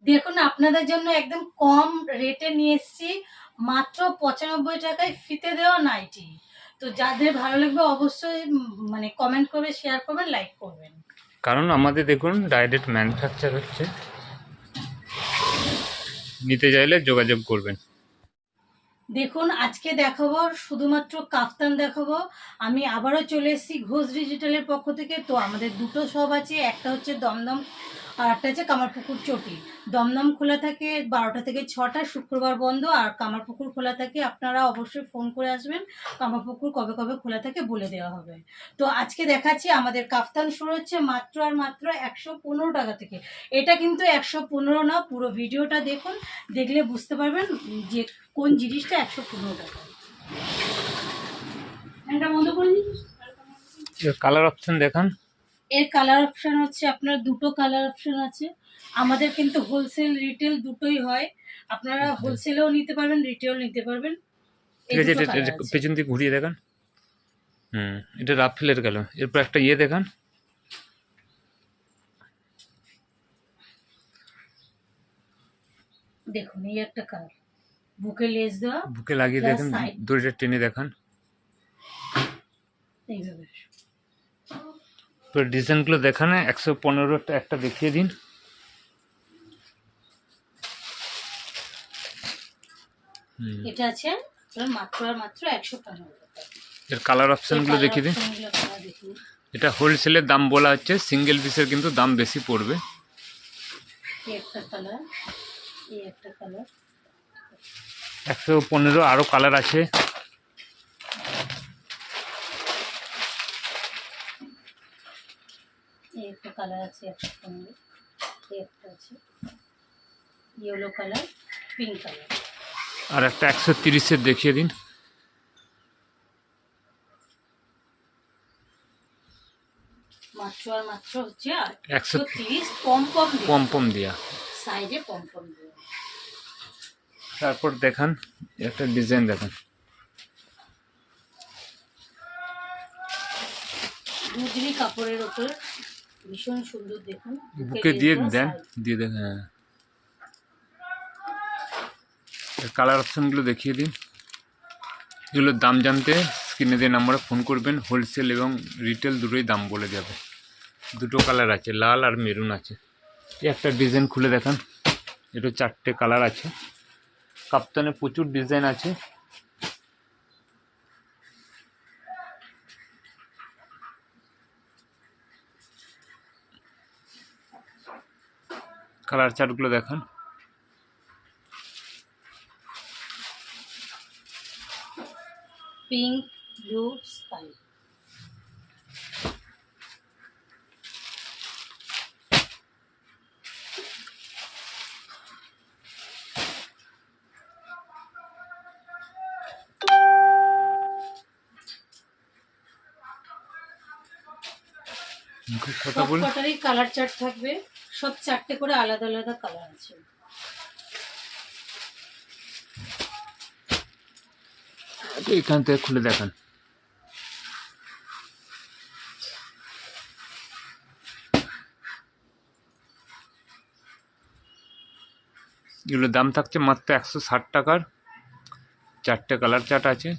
দেখুন আপনাদের জন্য একদম কম রেটে নিয়ে এসেছি, মাত্র 95 টাকায় ফিতে দেওয়া নাইটি। তো যাদের ভালো লাগবে অবশ্যই মানে কমেন্ট করবে, শেয়ার করবেন, লাইক করবেন। কারণ আমাদের দেখুন ডাইরেক্ট ম্যানুফ্যাকচার হচ্ছে, নিতে চাইলে যোগাযোগ করবেন। দেখুন আজকে দেখাবো শুধুমাত্র কাফতান দেখাবো। আমি আবারও চলে এসেছি ঘোষ ডিজিটালের পক্ষ থেকে। তো আমাদের দুটো শপ আছে, একটা হচ্ছে দমদম আর একটা হচ্ছে কামারপুকুর চটি। দমদম খোলা থাকে 12টা থেকে 6টা, শুক্রবার বন্ধ। আর কামারপুকুর খোলা থাকে, আপনারা অবশ্যই ফোন করে আসবেন, কামারপুকুর কবে কবে খোলা থাকে বলে দেওয়া হবে। তো আজকে দেখাচ্ছি আমাদের কাফতান শুরু হচ্ছে মাত্র আর মাত্র 115 টাকা থেকে। এটা কিন্তু 115 না, পুরো ভিডিওটা দেখুন, দেখলে বুঝতে পারবেন যে কোন জিনিসটা 115 টাকা। এটা বন্ধ করে দিন। কালার অপশন দেখান। এর কালার অপশন হচ্ছে আপনার দুটো কালার অপশন আছে। আমাদের কিন্তু হোলসেল রিটেল দুটোই হয়, আপনারা হোলসেলেও নিতে পারবেন, রিটেল নিতে পারবেন। ঠিক আছে, এটা পেছন দিকে ঘুরিয়ে দেখান। এটা রাফেলের গেল। এরপর একটা ইয়ে দেখান। দেখুন এই একটা কালার, বুকে লেস দেওয়া, বুকে লাগিয়ে দেখেন, দড়িটা টেনে দেখান। এইভাবে তো ডিজাইনগুলো দেখান। 115টা একটা দেখিয়ে দিন। এটা আছে মাত্র আর মাত্র 115 টাকা। এর কালার অপশনগুলো দেখিয়ে দিন। এটা হোলসেলের দাম বলা হচ্ছে, সিঙ্গেল পিসের কিন্তু দাম বেশি পড়বে। এই একটা কালার, এই একটা কালার, 115 আরও কালার আছে। এই একটা কালার আছে 115, এই একটা আছে ইয়েলো কালার, পিঙ্ক কালার। আর একটা 130-এর দেখিয়ে দিন। মাত্র আর মাত্র হচ্ছে 130 পম দিয়া সাইডে পম দেওয়া। তারপর দেখান একটা ডিজাইন দেখান। দুজরি কাপড়ের উপর ভীষণ সুন্দর, দেখুন বুকে দিয়ে দেন, দিয়ে দেন। হ্যাঁ, কালার অপশনগুলো দেখিয়ে দিন। এগুলোর দাম জানতে স্ক্রিনে দিয়ে নাম্বারে ফোন করবেন। হোলসেল এবং রিটেল দুটোই দাম বলে যাবে। দুটো কালার আছে, লাল আর মেরুন আছে। এই একটা ডিজাইন খুলে দেখান। এটা 4টে কালার আছে। কাপ্তানে প্রচুর ডিজাইন আছে। কালার চার্টগুলো দেখান। Pink, blue, sky. সবকটারই কালার চার্ট থাকবে, সব 4টে করে আলাদা আলাদা কালার আছে। এখান থেকে খুলে দেখান। এগুলোর দাম থাকছে মাত্র 160 টাকার। 4টে কালার চার্ট আছে।